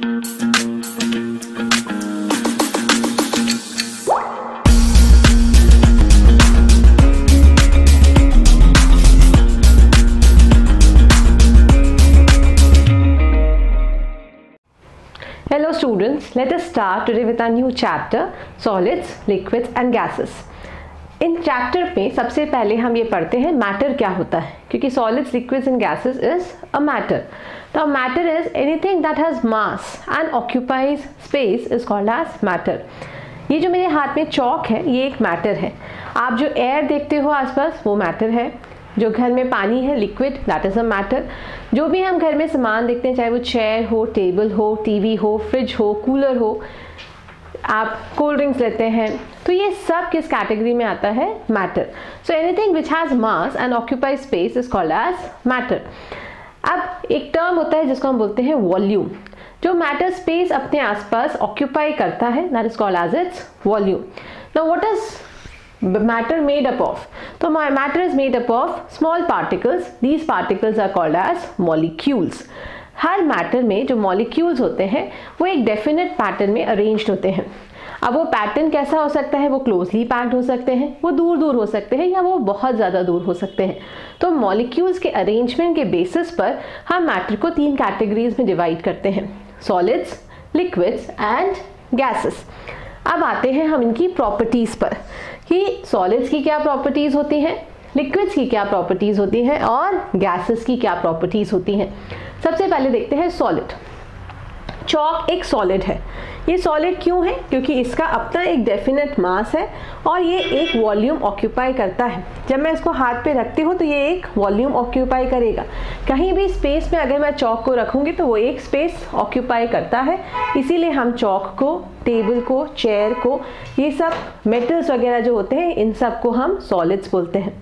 Hello students, let us start today with our new chapter solids, liquids and gases. In chapter में सबसे पहले हम ये पढ़ते हैं मैटर क्या होता है, क्योंकि solids, liquids and gases is a matter. Now matter is anything that has mass and occupies space is called as matter. ये जो मेरे हाथ में चौक है ये एक मैटर है. आप जो एयर देखते हो आसपास वो मैटर है. जो घर में पानी है liquid that is a matter. जो भी हम घर में सामान देखते हैं, चाहे वो चेयर हो, टेबल हो, टीवी हो, फ्रिज हो, कूलर हो, आप कोल्ड ड्रिंक्स लेते हैं, तो ये सब किस कैटेगरी में आता है? Matter. So anything which has mass and occupy space is called as matter. अब एक टर्म होता है जिसको हम बोलते हैं वॉल्यूम. जो मैटर स्पेस अपने आसपास ऑक्यूपाई करता है that is called as its volume. Now what is matter made up of? So matter is made up of small particles. These particles are called as molecules. Her matter में जो molecules होते हैं वो एक definite pattern में arranged होते हैं. अब वो पैटर्न कैसा हो सकता है? वो क्लोजली पैक्ड हो सकते हैं, वो दूर दूर हो सकते हैं, या वो बहुत ज़्यादा दूर हो सकते हैं. तो मॉलिक्यूल्स के अरेंजमेंट के बेसिस पर हम मैटर को 3 कैटेगरीज में डिवाइड करते हैं: सॉलिड्स, लिक्विड्स एंड गैसेस. अब आते हैं हम इनकी प्रॉपर्टीज़ पर कि सॉलिड्स की क्या प्रॉपर्टीज़ होती हैं, लिक्विड्स की क्या प्रॉपर्टीज़ होती हैं और गैसेस की क्या प्रॉपर्टीज़ होती हैं. सबसे पहले देखते हैं सॉलिड. चॉक एक सॉलिड है. ये सॉलिड क्यों है? क्योंकि इसका अपना एक डेफिनेट मास है और ये एक वॉल्यूम ऑक्यूपाई करता है. जब मैं इसको हाथ पे रखती हूँ तो ये एक वॉल्यूम ऑक्यूपाई करेगा. कहीं भी स्पेस में अगर मैं चॉक को रखूँगी तो वो एक स्पेस ऑक्यूपाई करता है. इसीलिए हम चॉक को, टेबल को, चेयर को, ये सब मेटल्स वगैरह जो होते हैं इन सब को हम सॉलिड्स बोलते हैं.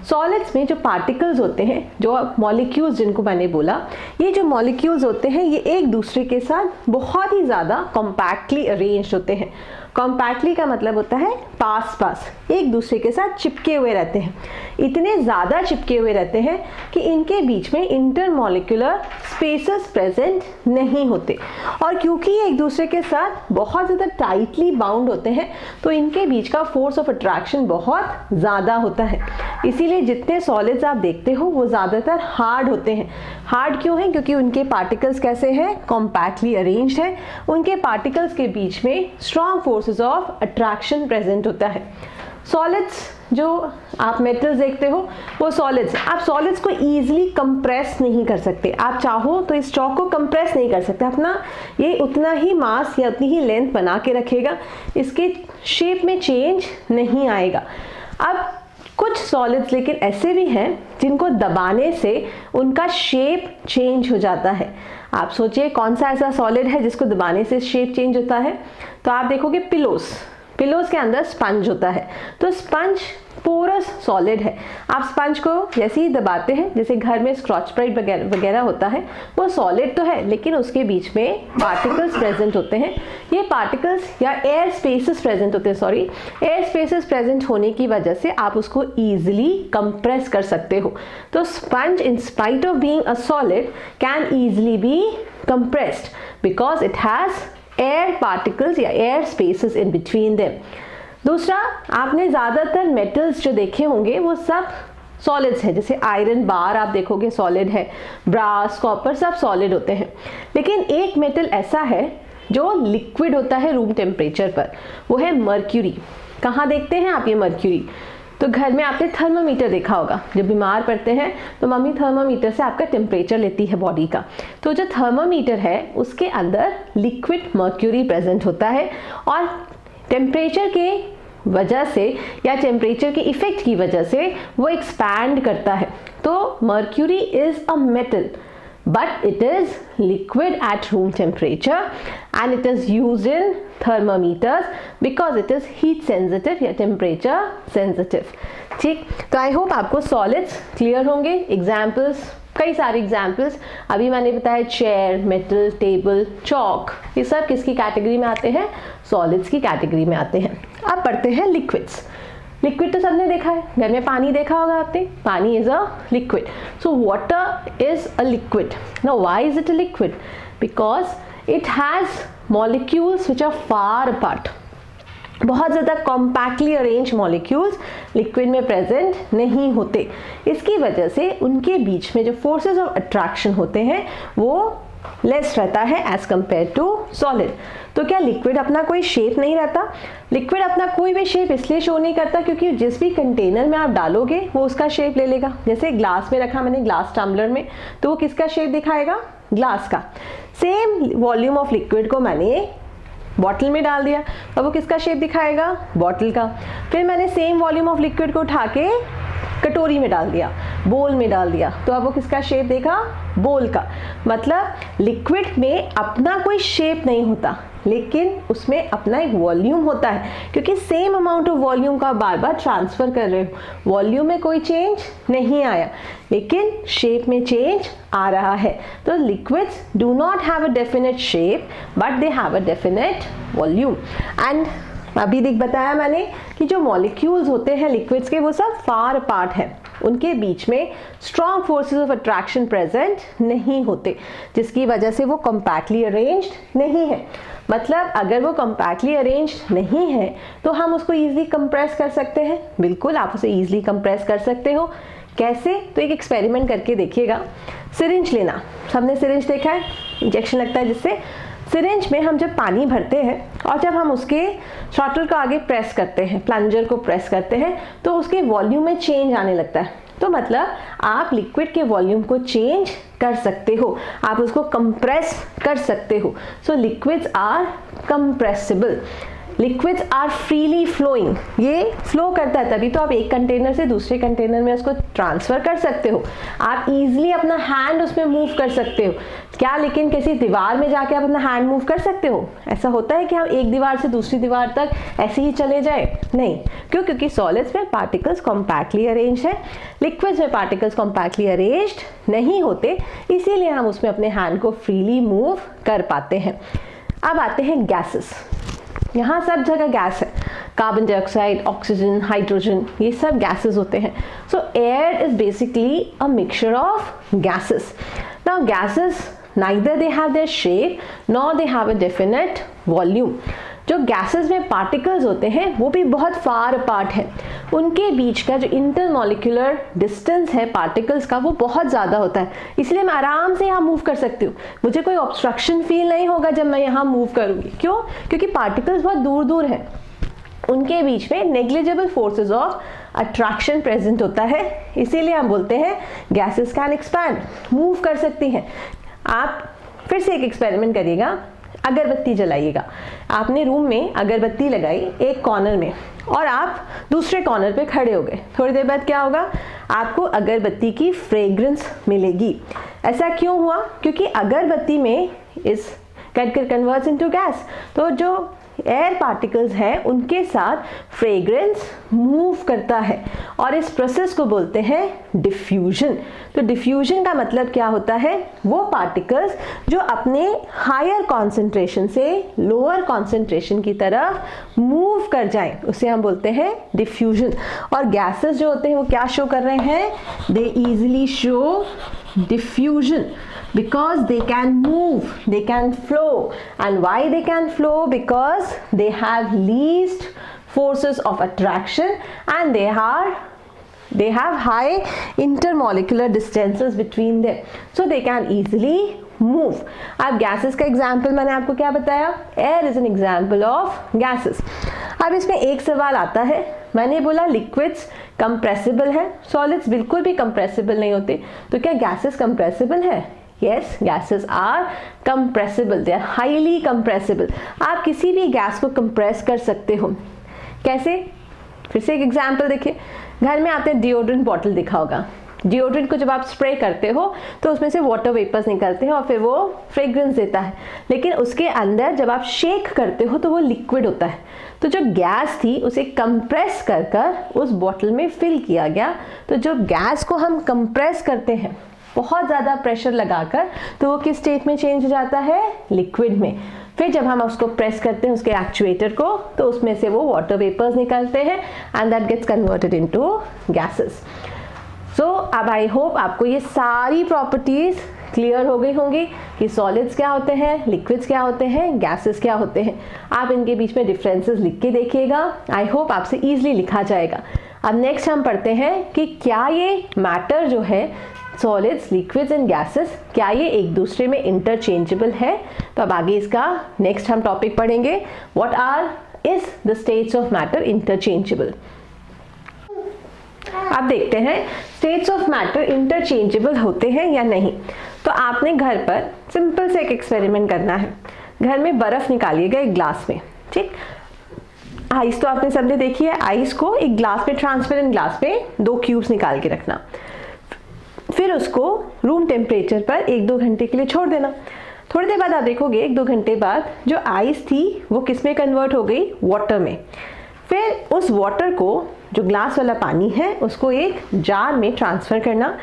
सॉलिड्स में जो पार्टिकल्स होते हैं, जो मॉलिक्यूल्स जिनको मैंने बोला, ये जो मॉलिक्यूल्स होते हैं ये एक दूसरे के साथ बहुत ही ज़्यादा कॉम्पैक्टली अरेंज्ड होते हैं. कॉम्पैक्टली का मतलब होता है पास पास, एक दूसरे के साथ चिपके हुए रहते हैं. इतने ज़्यादा चिपके हुए रहते हैं कि इनके बीच में इंटरमॉलिक्यूलर स्पेसेस प्रेजेंट नहीं होते. और क्योंकि ये एक दूसरे के साथ बहुत ज़्यादा टाइटली बाउंड होते हैं तो इनके बीच का फोर्स ऑफ अट्रैक्शन बहुत ज़्यादा होता है. इसीलिए जितने सॉलिड्स आप देखते हो वो ज़्यादातर हार्ड होते हैं. हार्ड क्यों है? क्योंकि उनके पार्टिकल्स कैसे हैं? कॉम्पैक्टली अरेंज्ड है. उनके पार्टिकल्स के बीच में strong forces of attraction present होता है. सॉलिड्स जो आप मेटल्स देखते हो वो सॉलिड्स. आप सॉलिड्स को ईजिली कंप्रेस नहीं कर सकते. आप चाहो तो इस चॉक को कंप्रेस नहीं कर सकते. अपना ये उतना ही मास या उतनी ही लेंथ बना के रखेगा, इसके शेप में चेंज नहीं आएगा. अब कुछ सॉलिड्स लेकिन ऐसे भी हैं जिनको दबाने से उनका शेप चेंज हो जाता है. आप सोचिए कौन सा ऐसा सॉलिड है जिसको दबाने से शेप चेंज होता है? तो आप देखोगे पिलोस. पिलोस के अंदर स्पंज होता है. तो स्पंज पोरस सॉलिड है. आप स्पंज को जैसे ही दबाते हैं, जैसे घर में स्क्रॉच ब्राइट वगैरह होता है, वो सॉलिड तो है लेकिन उसके बीच में पार्टिकल्स प्रेजेंट होते हैं. ये पार्टिकल्स या एयर स्पेसेस प्रेजेंट होते हैं. एयर स्पेसेस प्रेजेंट होने की वजह से आप उसको ईजिली कंप्रेस कर सकते हो. तो sponge in spite of being a solid can easily be compressed because it has air particles या air spaces in between them. दूसरा, आपने ज़्यादातर मेटल्स जो देखे होंगे वो सब सॉलिड्स हैं. जैसे आयरन बार आप देखोगे सॉलिड है, ब्रास, कॉपर सब सॉलिड होते हैं. लेकिन एक मेटल ऐसा है जो लिक्विड होता है रूम टेम्परेचर पर, वो है मर्क्यूरी. कहाँ देखते हैं आप ये मर्क्यूरी? तो घर में आपने थर्मामीटर देखा होगा. जब बीमार पड़ते हैं तो मम्मी थर्मामीटर से आपका टेम्परेचर लेती है बॉडी का. तो जो थर्मामीटर है उसके अंदर लिक्विड मर्क्यूरी प्रेजेंट होता है और टेम्परेचर के वजह से या टेम्परेचर के इफेक्ट की वजह से वो एक्सपैंड करता है. तो mercury is a metal but it is liquid at room temperature and it is used in thermometers because it is heat sensitive या temperature sensitive. ठीक, तो आई होप आपको सॉलिड्स क्लियर होंगे. एग्जाम्पल्स, कई सारे एग्जाम्पल्स अभी मैंने बताया. चेयर, मेटल, टेबल, चॉक, ये सब किसकी कैटेगरी में आते हैं? सॉलिड्स की कैटेगरी में आते हैं. अब पढ़ते हैं लिक्विड्स. लिक्विड तो सबने देखा है, घर में पानी देखा होगा आपने. पानी is a liquid. So water is a liquid. Now why is it a liquid? Because it has molecules which are far apart. बहुत ज़्यादा कॉम्पैक्टली अरेंज मॉलिक्यूल्स लिक्विड में प्रेजेंट नहीं होते। इसकी वजह से उनके बीच में जो फोर्सेस ऑफ अट्रैक्शन होते हैं वो लेस रहता है एज कंपेयर टू सॉलिड। तो क्या लिक्विड अपना कोई शेप नहीं रहता? लिक्विड अपना कोई भी शेप इसलिए शो नहीं करता क्योंकि जिस भी कंटेनर में आप डालोगे वो उसका शेप ले लेगा। जैसे ग्लास में रखा मैंने, ग्लास टम्बलर में, तो वो किसका शेप दिखाएगा? ग्लास का। सेम वॉल्यूम ऑफ लिक्विड को मैंने बॉटल में डाल दिया, अब वो किसका शेप दिखाएगा? बॉटल का। फिर मैंने सेम वॉल्यूम ऑफ लिक्विड को उठा के कटोरी में डाल दिया, बोल में डाल दिया, तो अब वो किसका शेप देखा? बोल का। मतलब लिक्विड में अपना कोई शेप नहीं होता, लेकिन उसमें अपना एक वॉल्यूम होता है, क्योंकि सेम अमाउंट ऑफ वॉल्यूम का बार बार ट्रांसफर कर रहे हो। वॉल्यूम में कोई चेंज नहीं आया, लेकिन शेप में चेंज आ रहा है। तो liquids do not have a definite shape but they have a definite volume. And अभी देख बताया मैंने कि जो मॉलिक्यूल्स होते हैं लिक्विड्स के वो सब फार अपार्ट हैं, उनके बीच में strong forces of attraction present नहीं होते, जिसकी वजह से वो कॉम्पैक्टली अरेंज्ड नहीं है। मतलब अगर वो कॉम्पैक्टली अरेंज्ड नहीं है तो हम उसको ईजिली कंप्रेस कर सकते हैं। बिल्कुल, आप उसे ईजिली कंप्रेस कर सकते हो। कैसे? तो एक एक्सपेरिमेंट करके देखिएगा। सिरिंज लेना, सबने सिरिंज देखा है, इंजेक्शन लगता है जिससे। सिरिंज में हम जब पानी भरते हैं और जब हम उसके शॉटल को आगे प्रेस करते हैं, प्लंजर को प्रेस करते हैं, तो उसके वॉल्यूम में चेंज आने लगता है। तो मतलब आप लिक्विड के वॉल्यूम को चेंज कर सकते हो, आप उसको कंप्रेस कर सकते हो। So liquids are compressible, liquids are freely flowing. ये फ्लो करता है, तभी तो आप एक कंटेनर से दूसरे कंटेनर में उसको ट्रांसफर कर सकते हो। आप इजीली अपना हैंड उसमें मूव कर सकते हो। क्या लेकिन किसी दीवार में जाके आप अपना हैंड मूव कर सकते हो? ऐसा होता है कि हम एक दीवार से दूसरी दीवार तक ऐसे ही चले जाए? नहीं। क्यों? क्योंकि सॉलिड्स में पार्टिकल्स कॉम्पैक्टली अरेंज है, लिक्विड्स में पार्टिकल्स कॉम्पैक्टली अरेंज्ड नहीं होते, इसीलिए हम उसमें अपने हैंड को फ्रीली मूव कर पाते हैं। अब आते हैं गैसेस। यहाँ सब जगह गैस है, कार्बन डाइऑक्साइड, ऑक्सीजन, हाइड्रोजन, ये सब गैसेस होते हैं। सो air is basically a mixture of gases. Now gases neither they have their shape nor they have a definite volume। जो गैसेस में पार्टिकल्स होते हैं वो भी बहुत फार अपार्ट है, उनके बीच का जो इंटरमॉलिक्यूलर डिस्टेंस है पार्टिकल्स का वो बहुत ज़्यादा होता है, इसलिए मैं आराम से यहाँ मूव कर सकती हूँ। मुझे कोई ऑब्स्ट्रक्शन फील नहीं होगा जब मैं यहाँ मूव करूँगी। क्यों? क्योंकि पार्टिकल्स बहुत दूर दूर हैं, उनके बीच में negligible forces of attraction present होता है, इसीलिए हम बोलते हैं गैसेस कैन एक्सपैंड, मूव कर सकती हैं। आप फिर से एक एक्सपेरिमेंट करिएगा, अगरबत्ती जलाइएगा। आपने रूम में अगरबत्ती लगाई एक कॉर्नर में और आप दूसरे कॉर्नर पे खड़े हो गए। थोड़ी देर बाद क्या होगा? आपको अगरबत्ती की फ्रेग्रेंस मिलेगी। ऐसा क्यों हुआ? क्योंकि अगरबत्ती में इस कन्वर्ट्स इनटू गैस, तो जो एयर पार्टिकल्स हैं उनके साथ फ्रेग्रेंस मूव करता है और इस प्रोसेस को बोलते हैं डिफ्यूजन। तो डिफ्यूजन का मतलब क्या होता है? वो पार्टिकल्स जो अपने हायर कॉन्सेंट्रेशन से लोअर कॉन्सेंट्रेशन की तरफ मूव कर जाएं, उसे हम बोलते हैं डिफ्यूजन। और गैसेस जो होते हैं वो क्या शो कर रहे हैं? They easily show diffusion because they can move, they can flow. And why they can flow? Because they have least forces of attraction and they have high intermolecular distances between them, so they can easily move. अब gases का example मैंने आपको क्या बताया? Air is an example of gases. अब इसमें एक सवाल आता है, मैंने बोला लिक्विड्स कंप्रेसिबल है, सॉलिड्स बिल्कुल भी कंप्रेसिबल नहीं होते, तो क्या गैसेस कंप्रेसिबल है? Yes, gases are compressible, they are highly compressible. आप किसी भी गैस को कंप्रेस कर सकते हो। कैसे? फिर से एक एग्जाम्पल देखिए, घर में आपने डिओड्रेंट बॉटल देखा होगा। डिओड्रेंट को जब आप स्प्रे करते हो तो उसमें से वाटर वेपर्स निकलते हैं और फिर वो फ्रेग्रेंस देता है, लेकिन उसके अंदर जब आप शेक करते हो तो वो लिक्विड होता है। तो जो गैस थी उसे कंप्रेस कर कर उस बॉटल में फिल किया गया। तो जो गैस को हम कंप्रेस करते हैं बहुत ज़्यादा प्रेशर लगाकर, तो वो किस स्टेट में चेंज हो जाता है? लिक्विड में। फिर जब हम उसको प्रेस करते हैं उसके एक्चुएटर को, तो उसमें से वो वाटर वेपर्स निकलते हैं and that gets converted into gases. So अब आई होप आपको ये सारी प्रॉपर्टीज क्लियर हो गई होंगी कि सॉलिड्स क्या होते हैं, लिक्विड्स क्या होते हैं, गैसेस क्या होते हैं। आप इनके बीच में डिफरेंसेस लिख के देखिएगा, आई होप आपसे ईजिली लिखा जाएगा। अब नेक्स्ट हम पढ़ते हैं कि क्या ये मैटर जो है, सॉलिड्स, लिक्विड्स एंड गैसेस, क्या ये एक दूसरे में इंटरचेंजेबल है। तो अब आगे इसका नेक्स्ट हम टॉपिक पढ़ेंगे, what are is the states of matter interchangeable. आप देखते हैं स्टेट्स ऑफ मैटर इंटरचेंजेबल होते हैं या नहीं। तो आपने घर पर सिंपल से एक एक्सपेरिमेंट करना है। घर में बर्फ निकालिएगा एक ग्लास में, ठीक। आइस तो आपने सबने देखी है, आइस को एक ग्लास में, ट्रांसपेरेंट ग्लास में 2 क्यूब्स निकाल के रखना, फिर उसको रूम टेम्परेचर पर 1-2 घंटे के लिए छोड़ देना। थोड़ी देर बाद आप देखोगे 1-2 घंटे बाद जो आइस थी वो किस में कन्वर्ट हो गई, वाटर में। फिर उस वाटर को, जो ग्लास वाला पानी है, उसको एक जार में ट्रांसफ़र करना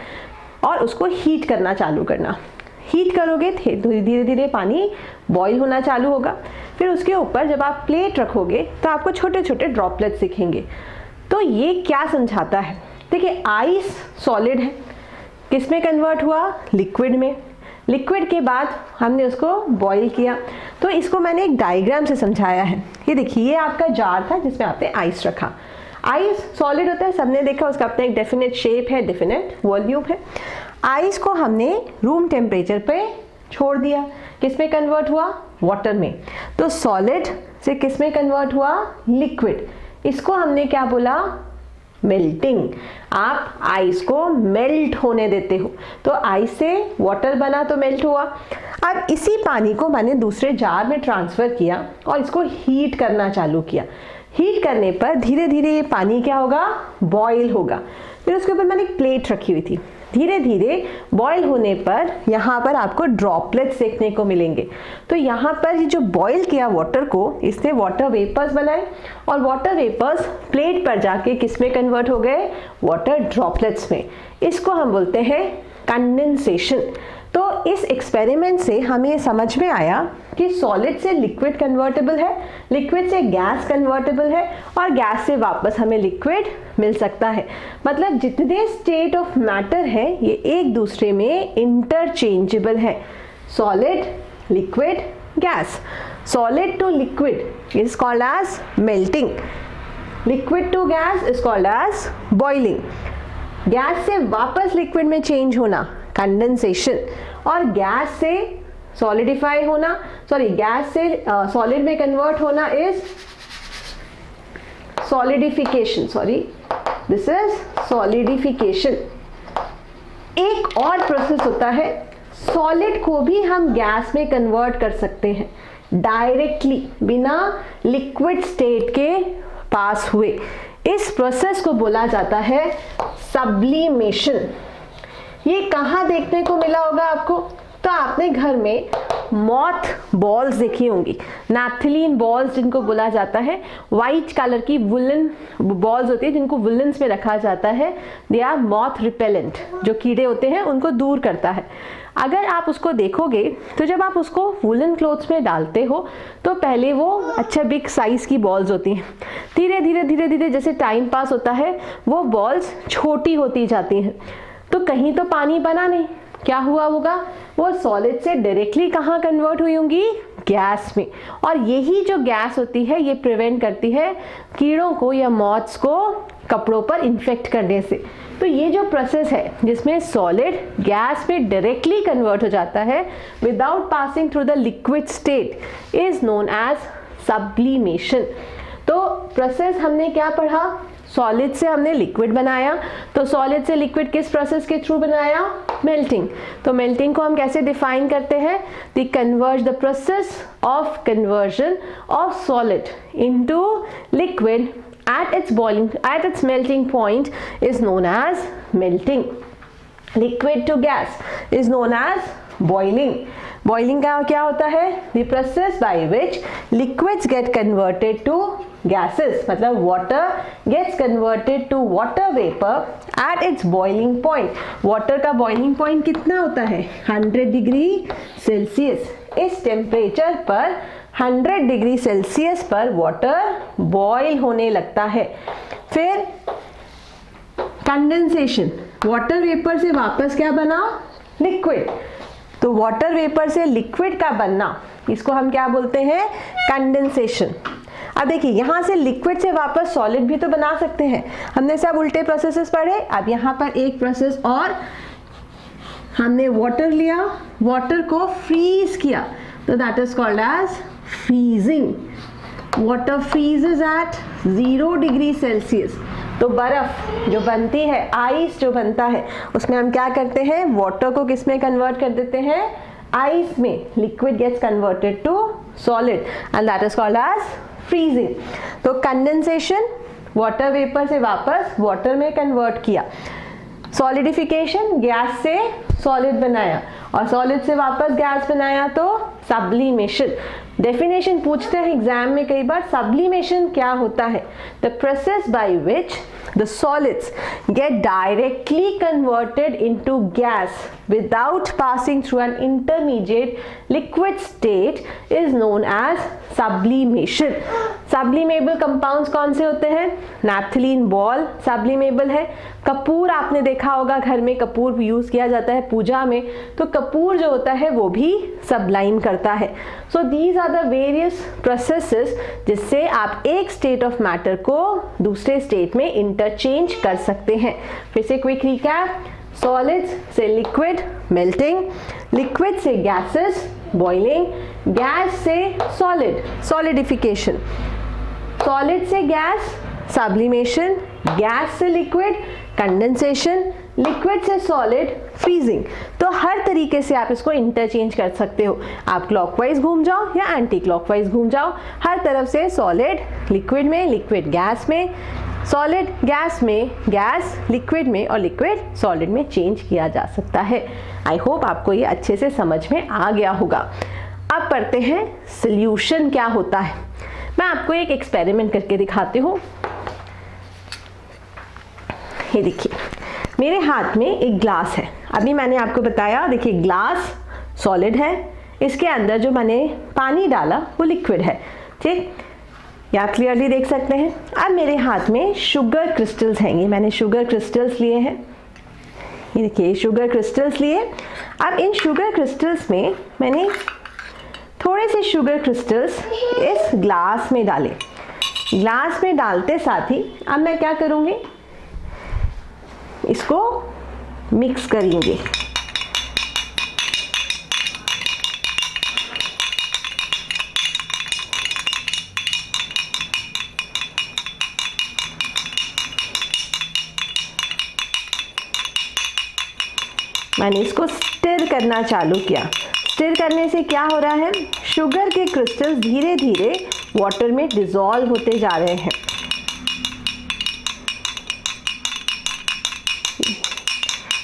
और उसको हीट करना चालू करना। हीट करोगे धीरे धीरे पानी बॉईल होना चालू होगा। फिर उसके ऊपर जब आप प्लेट रखोगे तो आपको छोटे छोटे ड्रॉपलेट्स दिखेंगे। तो ये क्या समझाता है, देखिए आइस सॉलिड है, किस में कन्वर्ट हुआ, लिक्विड में। लिक्विड के बाद हमने उसको बॉईल किया, तो इसको मैंने एक डायग्राम से समझाया है। ये देखिए, ये आपका जार था जिसमें आपने आइस रखा। आइस सॉलिड होता है, सबने देखा, उसका अपना एक डेफिनेट शेप है, डेफिनेट वॉल्यूम है। आइस को हमने रूम टेम्परेचर पे छोड़ दिया, किस में कन्वर्ट हुआ, वाटर में। तो सॉलिड से किस में कन्वर्ट हुआ, लिक्विड। इसको हमने क्या बोला, मेल्टिंग। आप आइस को मेल्ट होने देते हो, तो आइस से वाटर बना तो मेल्ट हुआ। अब इसी पानी को मैंने दूसरे जार में ट्रांसफ़र किया और इसको हीट करना चालू किया। हीट करने पर धीरे धीरे ये पानी क्या होगा, बॉईल होगा। फिर उसके ऊपर मैंने एक प्लेट रखी हुई थी। धीरे धीरे बॉईल होने पर यहाँ पर आपको ड्रॉपलेट्स देखने को मिलेंगे। तो यहाँ पर ये जो बॉईल किया वाटर को, इसने वाटर वेपर्स बनाए और वाटर वेपर्स प्लेट पर जाके किस में कन्वर्ट हो गए, वाटर ड्रॉपलेट्स में। इसको हम बोलते हैं कंडेंसेशन। तो इस एक्सपेरिमेंट से हमें ये समझ में आया कि सॉलिड से लिक्विड कन्वर्टेबल है, लिक्विड से गैस कन्वर्टेबल है और गैस से वापस हमें लिक्विड मिल सकता है। मतलब जितने स्टेट ऑफ मैटर है ये एक दूसरे में इंटरचेंजेबल है। Solid, liquid, gas. Solid to liquid is called as melting, liquid to gas is called as boiling. Gas से वापस लिक्विड में चेंज होना, कंडेंसेशन। और गैस से सॉलिडिफाई होना, गैस से सॉलिड में कन्वर्ट होना is solidification. This is solidification. एक और प्रोसेस होता है, सॉलिड को भी हम गैस में कन्वर्ट कर सकते हैं डायरेक्टली, बिना लिक्विड स्टेट के पास हुए। इस प्रोसेस को बोला जाता है सब्लिमेशन। ये कहाँ देखने को मिला होगा आपको, तो आपने घर में मॉथ बॉल्स देखी होंगी, नैप्थलीन बॉल्स जिनको बोला जाता है। वाइट कलर की वुलन बॉल्स होती है जिनको वुलन्स में रखा जाता है। दे आर मॉथ रिपेलेंट, जो कीड़े होते हैं उनको दूर करता है। अगर आप उसको देखोगे तो जब आप उसको वुलन क्लोथ्स में डालते हो तो पहले वो अच्छा बिग साइज की बॉल्स होती हैं। धीरे धीरे जैसे टाइम पास होता है वो बॉल्स छोटी होती जाती हैं। तो कहीं तो पानी बना नहीं, क्या हुआ होगा, वो सॉलिड से डायरेक्टली कहाँ कन्वर्ट हुई होंगी, गैस में। और यही जो गैस होती है ये प्रिवेंट करती है कीड़ों को या मॉथ्स को कपड़ों पर इन्फेक्ट करने से। तो ये जो प्रोसेस है जिसमें सॉलिड गैस में डायरेक्टली कन्वर्ट हो जाता है without passing through the liquid state is known as sublimation. तो प्रोसेस हमने क्या पढ़ा, सॉलिड से हमने लिक्विड बनाया। तो सॉलिड से लिक्विड किस प्रोसेस के थ्रू बनाया, मेल्टिंग। तो मेल्टिंग को हम कैसे डिफाइन करते हैं, the process of conversion of solid into liquid at its melting point is known as melting. Liquid to gas is known as boiling. Boiling का क्या होता है, the process by which liquids get converted to gases, मतलब water gets converted to water vapor at its boiling point. Water का boiling point कितना होता है, 100 degree Celsius. इस टेम्परेचर पर 100 डिग्री सेल्सियस पर वाटर बॉईल होने लगता है। फिर कंडेंसेशन, वाटर वेपर से वापस क्या बना, लिक्विड। तो वाटर वेपर से लिक्विड का बनना, इसको हम क्या बोलते हैं? कंडेंसेशन। अब देखिए यहाँ से लिक्विड से वापस सॉलिड भी तो बना सकते हैं, हमने सब उल्टे प्रोसेसेस पढ़े। अब यहाँ पर एक प्रोसेस और, हमने वाटर लिया, वाटर को फ्रीज किया, तो that is called as freezing. Water freezes at 0 degree Celsius. तो बर्फ जो बनती है, आइस जो बनता है, उसमें हम क्या करते हैं? वाटर को किस में कन्वर्ट कर देते हैं? आइस में। Liquid gets converted to solid and that is called as freezing. तो कंडेंसेशन, वाटर वेपर से वापस वाटर में कन्वर्ट किया। सॉलिडिफिकेशन, गैस से सॉलिड बनाया, और सॉलिड से वापस गैस बनाया तो सब्लिमेशन। डेफिनेशन पूछते हैं एग्जाम में कई बार, सब्लिमेशन क्या होता है? The process by which the solids get directly converted into gas without passing through an intermediate liquid state is known as sublimation. Sublimable compounds कौन से होते हैं? नैप्थलीन बॉल sublimable है। कपूर आपने देखा होगा, घर में कपूर यूज किया जाता है पूजा में, तो कपूर जो होता है वो भी सब्लाइम करता है। So these are the various processes जिससे आप एक स्टेट ऑफ मैटर को दूसरे स्टेट में इंटरचेंज कर सकते हैं। फिर से क्विक रिकैप, सॉलिड्स से लिक्विड मेल्टिंग, लिक्विड से गैसेस बॉइलिंग, गैस से सॉलिड सॉलिडिफिकेशन, सॉलिड से गैस सब्लिमेशन, गैस से लिक्विड कंडेंसेशन, लिक्विड से सॉलिड फ्रीजिंग। तो हर तरीके से आप इसको इंटरचेंज कर सकते हो। आप क्लॉकवाइज घूम जाओ या एंटी क्लॉकवाइज घूम जाओ, हर तरफ से सॉलिड लिक्विड में, लिक्विड गैस में, सॉलिड गैस में, गैस लिक्विड में और लिक्विड सॉलिड में चेंज किया जा सकता है। आई होप आपको ये अच्छे से समझ में आ गया होगा। अब पढ़ते हैं सॉल्यूशन क्या होता है। मैं आपको एक एक्सपेरिमेंट करके दिखाती हूँ। ये देखिए, मेरे हाथ में एक ग्लास है। अभी मैंने आपको बताया, देखिए ग्लास सॉलिड है, इसके अंदर जो मैंने पानी डाला वो लिक्विड है, ठीक? ये आप क्लियरली देख सकते हैं। अब मेरे हाथ में शुगर क्रिस्टल्स हैं, ये मैंने शुगर क्रिस्टल्स लिए हैं। ये देखिए शुगर क्रिस्टल्स लिए। अब इन शुगर क्रिस्टल्स में मैंने थोड़े से शुगर क्रिस्टल्स इस ग्लास में डाले। ग्लास में डालते साथ ही अब मैं क्या करूँगी, इसको मिक्स करेंगे। मैंने इसको स्टिर करना चालू किया। स्टिर करने से क्या हो रहा है, शुगर के क्रिस्टल्स धीरे धीरे वाटर में डिसॉल्व होते जा रहे हैं।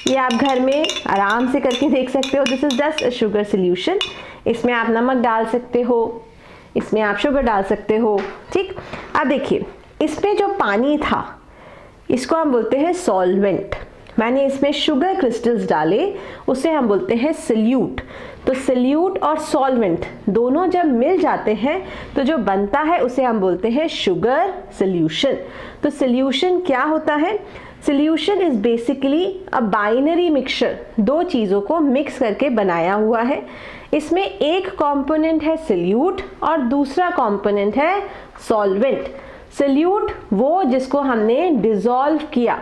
ये आप घर में आराम से करके देख सकते हो। This is just a sugar solution. इसमें आप नमक डाल सकते हो, इसमें आप शुगर डाल सकते हो, ठीक? अब देखिए, इसमें जो पानी था इसको हम बोलते हैं सॉल्वेंट। मैंने इसमें शुगर क्रिस्टल्स डाले, उसे हम बोलते हैं सल्यूट। तो सल्यूट और सॉल्वेंट दोनों जब मिल जाते हैं तो जो बनता है उसे हम बोलते हैं शुगर सॉल्यूशन। तो सॉल्यूशन क्या होता है? Solution is basically a binary mixture, दो चीज़ों को मिक्स करके बनाया हुआ है। इसमें एक कंपोनेंट है सॉल्यूट और दूसरा कंपोनेंट है सॉल्वेंट। सॉल्यूट वो जिसको हमने डिसॉल्व किया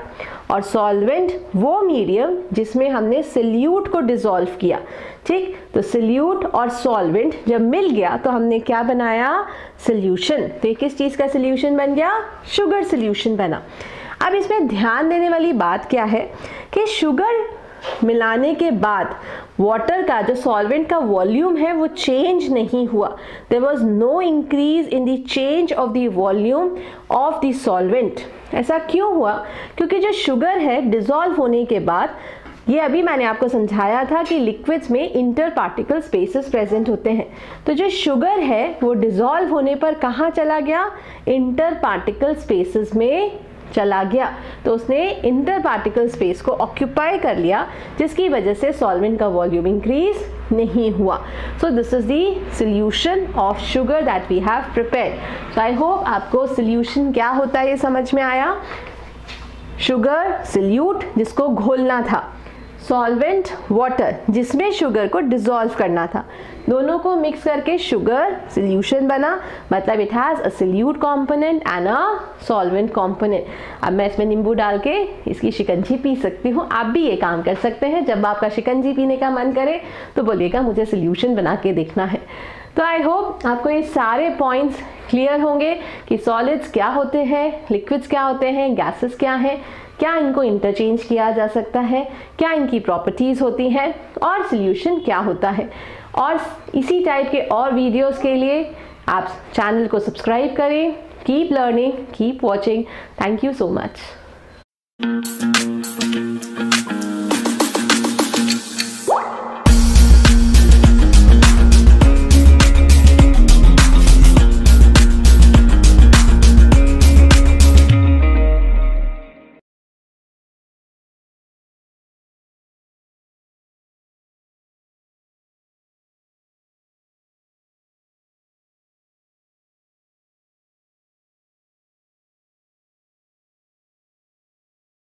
और सॉल्वेंट वो मीडियम जिसमें हमने सॉल्यूट को डिसॉल्व किया, ठीक? तो सॉल्यूट और सॉल्वेंट जब मिल गया तो हमने क्या बनाया? सॉल्यूशन। तो ये किस चीज़ का सॉल्यूशन बन गया? शुगर सॉल्यूशन बना। अब इसमें ध्यान देने वाली बात क्या है कि शुगर मिलाने के बाद वाटर का जो सॉल्वेंट का वॉल्यूम है वो चेंज नहीं हुआ। There was no increase in the change of the volume of the solvent. ऐसा क्यों हुआ? क्योंकि जो शुगर है डिसॉल्व होने के बाद, ये अभी मैंने आपको समझाया था कि लिक्विड्स में इंटर पार्टिकल स्पेसेस प्रेजेंट होते हैं। तो जो शुगर है वो डिसॉल्व होने पर कहाँ चला गया? इंटर पार्टिकल स्पेसेस में चला गया। तो उसने इंटर पार्टिकल स्पेस को ऑक्यूपाई कर लिया, जिसकी वजह से सॉल्वेंट का वॉल्यूम इंक्रीज नहीं हुआ। So this is the solution of sugar that we have prepared. So I hope आपको सॉल्यूशन क्या होता है ये समझ में आया। शुगर सॉल्यूट जिसको घोलना था, सॉल्वेंट वाटर, जिसमें शुगर को डिसॉल्व करना था, दोनों को मिक्स करके शुगर सॉल्यूशन बना, मतलब it has a solute component and a solvent component. अब मैं इसमें नींबू डाल के इसकी शिकंजी पी सकती हूँ। आप भी ये काम कर सकते हैं, जब आपका शिकंजी पीने का मन करे तो बोलिएगा मुझे सॉल्यूशन बना के देखना है। तो आई होप आपको ये सारे पॉइंट्स क्लियर होंगे कि सॉलिड्स क्या होते हैं, लिक्विड्स क्या होते हैं, गैसेस क्या हैं, क्या इनको इंटरचेंज किया जा सकता है, क्या इनकी प्रॉपर्टीज़ होती हैं और सॉल्यूशन क्या होता है। और इसी टाइप के और वीडियोस के लिए आप चैनल को सब्सक्राइब करें। Keep learning, keep watching. Thank you so much.